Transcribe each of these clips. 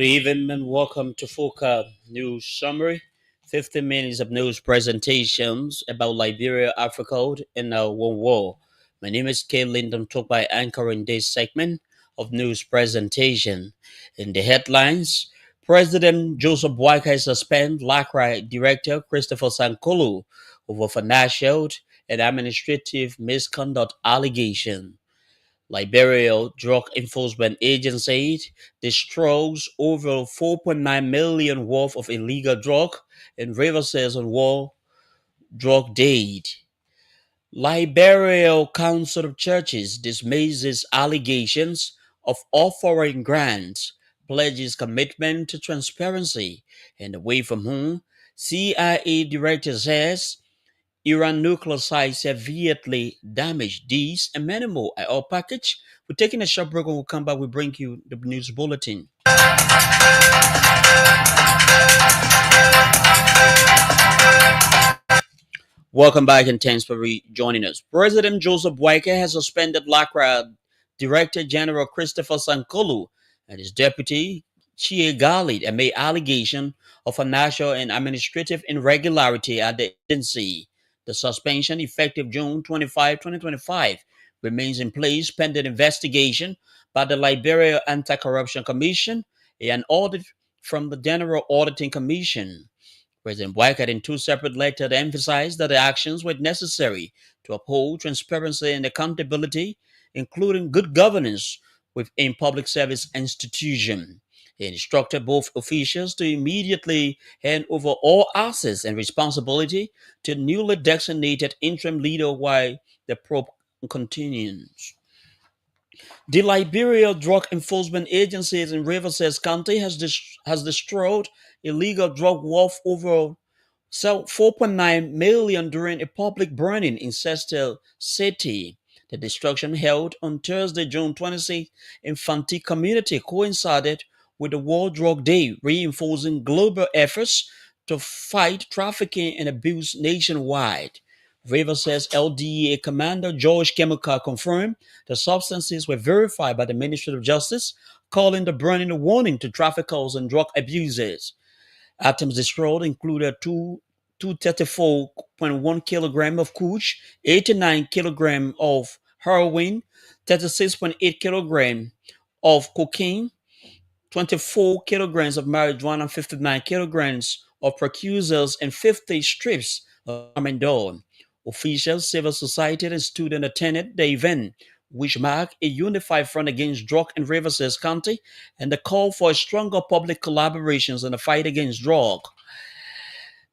Good evening and welcome to FOCA News Summary. 15 minutes of news presentations about Liberia, Africa, and our one war. My name is Kay Lyndon Talk by anchoring this segment of news presentation. In the headlines, President Joseph Boakai suspend LACRA Director Christopher Sankolo over financial and administrative misconduct allegation. Liberia Drug Enforcement Agency destroys over 4.9 million worth of illegal drug and reverses on war drug deed. Liberia Council of Churches dismisses allegations of offering grants, pledges commitment to transparency, and away from whom CIA director says Iran nuclear sites severely damaged. These and many more are all packaged. We're taking a short break. When we come back, we bring you the news bulletin. Welcome back and thanks for joining us. President Joseph Boakai has suspended LACRA Director General Christopher Sankolo and his deputy Chie Galit amid allegation of financial and administrative irregularity at the agency. The suspension, effective June 25, 2025, remains in place pending investigation by the Liberia Anti-Corruption Commission and audit from the General Auditing Commission. President Boakai in two separate letters emphasized that the actions were necessary to uphold transparency and accountability, including good governance within public service institutions. He instructed both officials to immediately hand over all assets and responsibility to newly designated interim leader while the probe continues. The Liberia Drug Enforcement Agencies in Riverside County has destroyed illegal drug worth over 4.9 million during a public burning in Cestel City. The destruction held on Thursday, June 26 in Fanti community coincided with the World Drug Day, reinforcing global efforts to fight trafficking and abuse nationwide. River says LDA Commander George Kemuka confirmed the substances were verified by the Ministry of Justice, calling the burning a warning to traffickers and drug abusers. Items destroyed included 234.1 kilogram of kush, 89 kilogram of heroin, 36.8 kilogram of cocaine, 24 kilograms of marijuana, 59 kilograms of precursors, and 50 strips of Amendol. Officials, civil society, and students attended the event, which marked a unified front against drug in Riverside County and the call for stronger public collaborations in the fight against drug.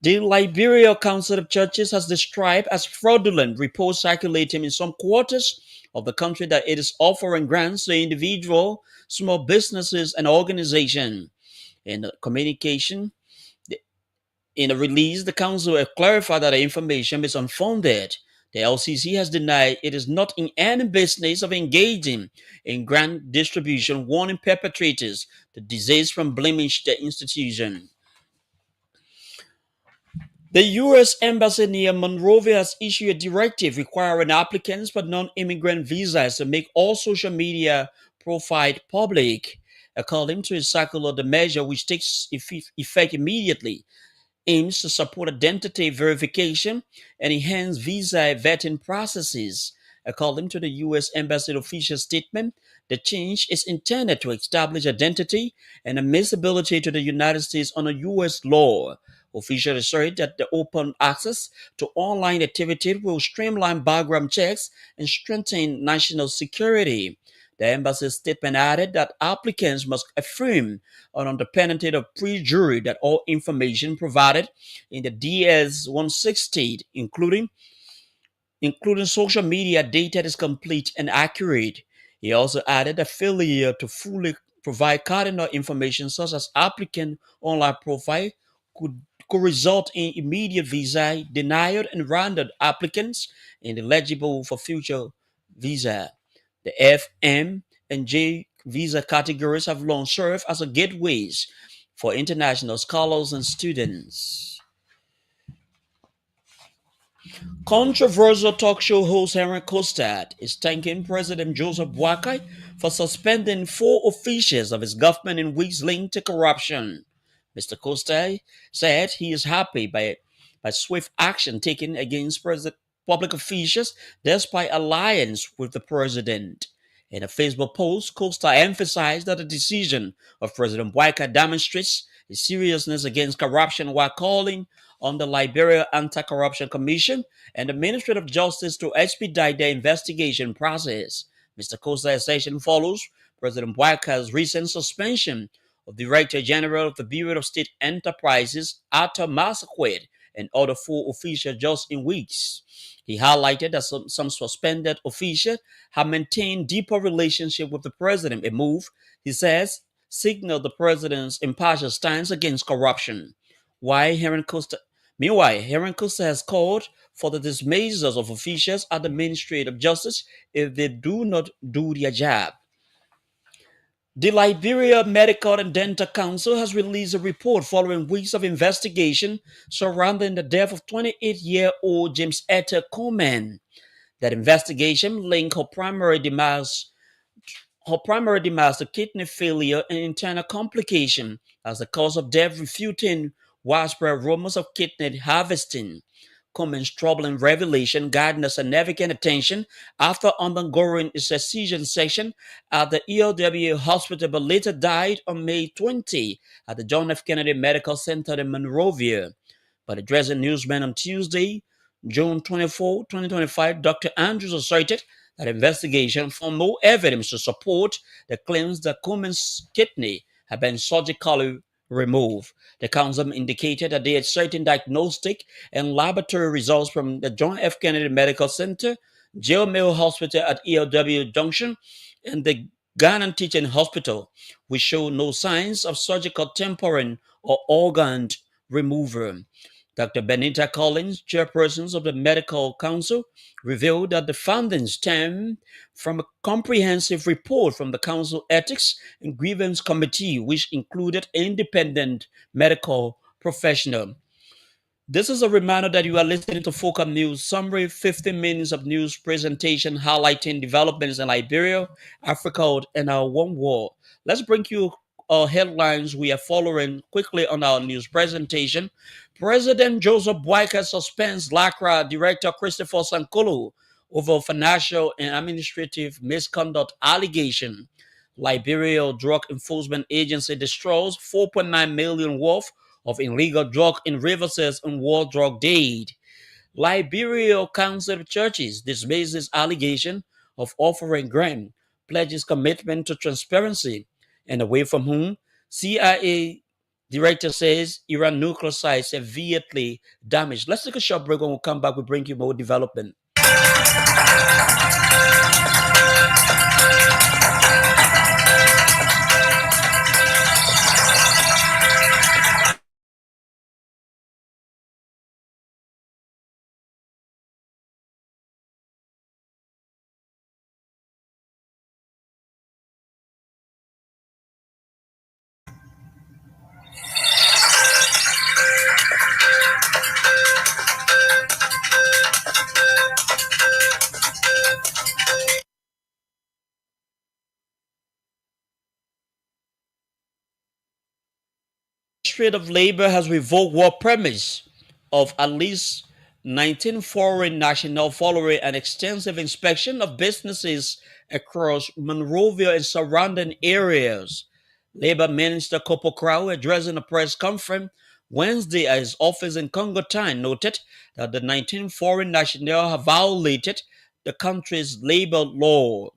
The Liberia Council of Churches has described as fraudulent reports circulating in some quarters of the country that it is offering grants to individual, small businesses, and organizations. In the communication, in a release, the council has clarified that the information is unfounded. The LCC has denied it is not in any business of engaging in grant distribution, warning perpetrators to desist from blaming the institution. The U.S. Embassy near Monrovia has issued a directive requiring applicants for non-immigrant visas to make all social media profiles public. According to a circular, the measure, which takes effect immediately, aims to support identity verification and enhance visa vetting processes. According to the U.S. Embassy official statement, the change is intended to establish identity and admissibility to the United States under U.S. law. Officials asserted that the open access to online activity will streamline background checks and strengthen national security. The embassy statement added that applicants must affirm under penalty of perjury that all information provided in the DS-160, including social media data, is complete and accurate. He also added that failure to fully provide cardinal information such as applicant online profile could result in immediate visa denial and render applicants ineligible for future visa. The F, M, and J visa categories have long served as a gateways for international scholars and students. Controversial talk show host Henry Kostad is thanking President Joseph Boakai for suspending four officials of his government in weeks linked to corruption. Mr. Costa said he is happy by swift action taken against public officials despite alliance with the president. In a Facebook post, Costa emphasized that the decision of President Boyka demonstrates his seriousness against corruption while calling on the Liberia Anti-Corruption Commission and the Ministry of Justice to expedite their investigation process. Mr. Costa's session follows President Boyka's recent suspension of Director General of the Bureau of State Enterprises, Arthur Massaquet, and other four officials just in weeks. He highlighted that some suspended officials have maintained deeper relationship with the president, a move, he says, signaled the president's impartial stance against corruption. Why Heron Costa Meanwhile, Heron Costa has called for the dismissals of officials at the Ministry of Justice if they do not do their job. The Liberia Medical and Dental Council has released a report following weeks of investigation surrounding the death of 28-year-old James Etta Coleman. That investigation linked her primary demise to kidney failure and internal complication as the cause of death, refuting widespread rumors of kidney harvesting. Coleman's troubling revelation garnered significant attention after undergoing a excision section at the ELW hospital but later died on May 20 at the John F. Kennedy Medical Center in Monrovia. But addressing newsmen on Tuesday, June 24, 2025, Dr. Andrews asserted that investigation found no evidence to support the claims that Coleman's kidney had been surgically removed. The council indicated that they had certain diagnostic and laboratory results from the John F. Kennedy Medical Center, Jail Mill Hospital at ELW Junction, and the Ghana Teaching Hospital, which showed no signs of surgical tampering or organ removal. Dr. Benita Collins, chairperson of the Medical Council, revealed that the findings stem from a comprehensive report from the Council Ethics and Grievance Committee, which included independent medical professionals. This is a reminder that you are listening to Focal News Summary, 15 minutes of news presentation highlighting developments in Liberia, Africa, and our one world. Let's bring you headlines we are following quickly on our news presentation. President Joseph Boyka suspends LACRA Director Christopher Sankolo over financial and administrative misconduct allegation. Liberia Drug Enforcement Agency destroys 4.9 million worth of illegal drug in Rivers on World Drug Day. Liberia Council of Churches dismisses allegation of offering grant, pledges commitment to transparency, and away from whom CIA director says Iran nuclear sites severely damaged. Let's take a short break. When we come back, we bring you more development. Ministry of Labor has revoked work permits of at least 19 foreign nationals following an extensive inspection of businesses across Monrovia and surrounding areas. Labor Minister Kopo Crow, addressing a press conference Wednesday at his office in Congo Time, noted that the 19 foreign nationals have violated the country's labor laws.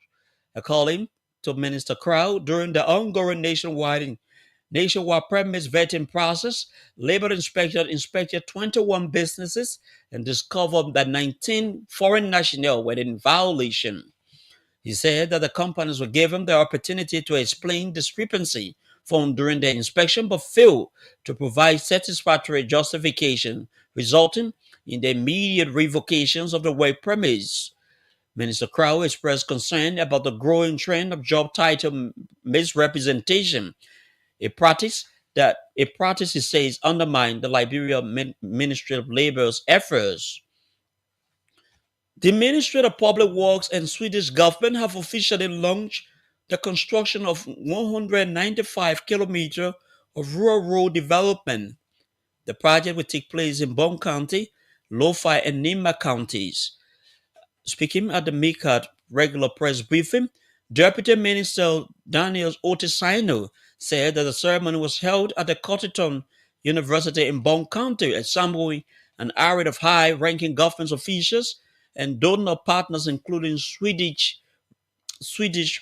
According to Minister Crow, during the ongoing nationwide premise vetting process, labor inspectors inspected 21 businesses and discovered that 19 foreign nationals were in violation. He said that the companies were given the opportunity to explain discrepancy found during their inspection but failed to provide satisfactory justification, resulting in the immediate revocations of the work permits. Minister Crow expressed concern about the growing trend of job title misrepresentation, a practice he says undermined the Liberia Ministry of Labor's efforts. The Ministry of Public Works and Swedish government have officially launched the construction of 195 kilometers of rural road development. The project will take place in Bong County, Lo-Fi, and Nima counties. Speaking at the MICAD regular press briefing, Deputy Minister Daniel Otisino said that the ceremony was held at the Cotterton University in Bong County, assembling an array of high-ranking government officials and donor partners, including Swedish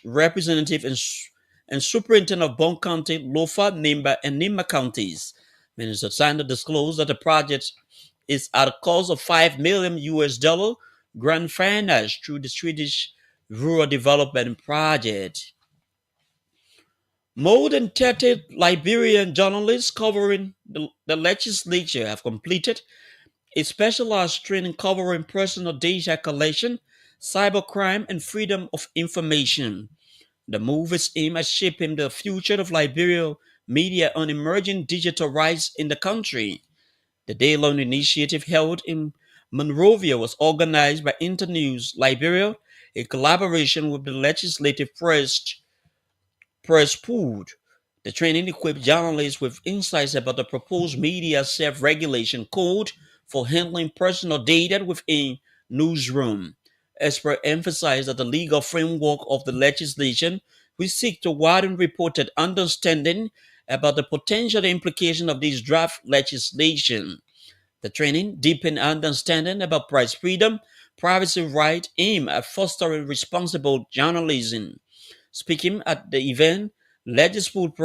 representative and superintendent of Bong County, Lofa, Nimba, and Nima counties. Minister Sander disclosed that the project is at a cost of $5 million grant financed through the Swedish Rural Development Project. More than 30 Liberian journalists covering the legislature have completed a specialized training covering personal data collection, cybercrime, and freedom of information. The move is aimed at shaping the future of Liberian media on emerging digital rights in the country. The day-long initiative held in Monrovia was organized by Internews Liberia in collaboration with the Legislative Press Pool. The training equipped journalists with insights about the proposed media self-regulation code for handling personal data within newsroom. Expert emphasized that the legal framework of the legislation will seek to widen reported understanding about the potential implication of this draft legislation. The training deepened understanding about press freedom, privacy rights, aimed at fostering responsible journalism. Speaking at the event, Legislative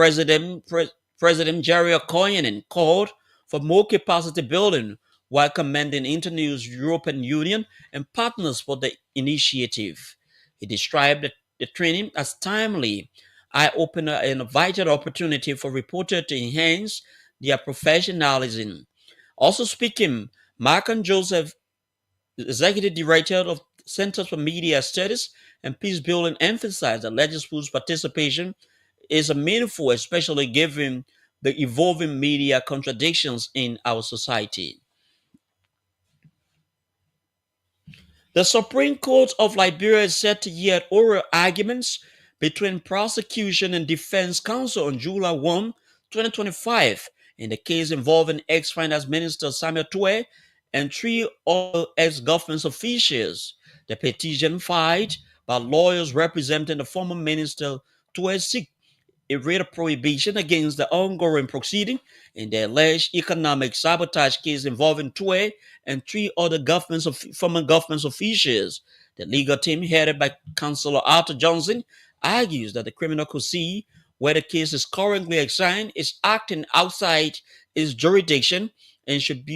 President Jerry Koyanen called for more capacity building while commending Internews European Union and partners for the initiative. He described the training as timely, eye-opener, and a vital opportunity for reporters to enhance their professionalism. Also speaking, Mark and Joseph, Executive Director of Centers for Media Studies and Peace Building, emphasized that legislature's participation is meaningful, especially given the evolving media contradictions in our society. The Supreme Court of Liberia is set to hear oral arguments between prosecution and defense counsel on July 1, 2025, in the case involving ex-finance minister Samuel Tue and three other ex-government officials. The petition filed by lawyers representing the former minister Tue seek a writ prohibition against the ongoing proceeding in the alleged economic sabotage case involving Tue and three other former government officials. The legal team, headed by Councillor Arthur Johnson, argues that the criminal could see where the case is currently assigned is acting outside its jurisdiction and should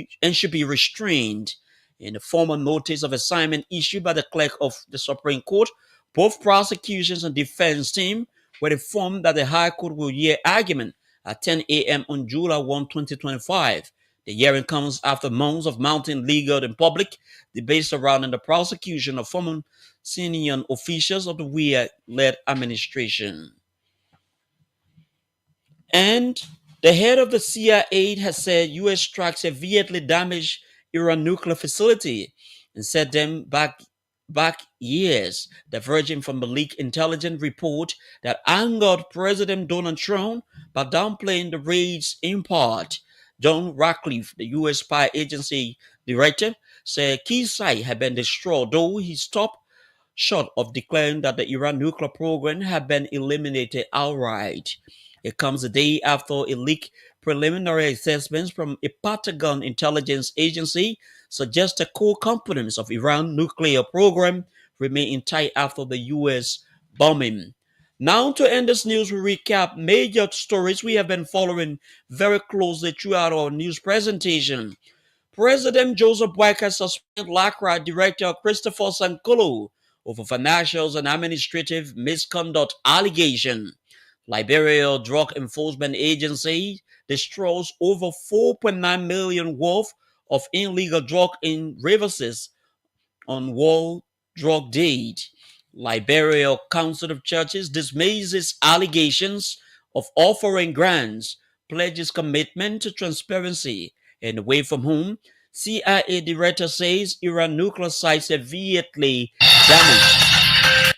be restrained. In the formal notice of assignment issued by the clerk of the Supreme Court, both prosecutions and defense team were informed that the High Court will hear argument at 10 a.m. on July 1, 2025. The hearing comes after months of mounting legal and public debates surrounding the prosecution of former senior officials of the Weah-led administration. And the head of the CIA has said U.S. strikes severely damaged Iran nuclear facility and set them back years, diverging from the leaked intelligence report that angered President Donald Trump by downplaying the raid's impact. John Ratcliffe, the U.S. spy agency director, said key sites had been destroyed, though he stopped short of declaring that the Iran nuclear program had been eliminated outright. It comes a day after a leaked preliminary assessments from a Pentagon intelligence agency suggest the core components of Iran's nuclear program remain intact after the U.S. bombing. Now, to end this news, we recap major stories we have been following very closely throughout our news presentation. President Joseph Boakai suspended LACRA Director Christopher Sankolo over financial and administrative misconduct allegation. Liberia Drug Enforcement Agency destroys over 4.9 million worth of illegal drug in reverses on World Drug Day. Liberia Council of Churches dismisses allegations of offering grants, pledges commitment to transparency, and away from whom CIA director says Iran nuclear site severely damaged.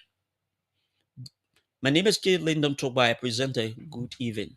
My name is Kid Lyndon Tobai, presenter. Good evening.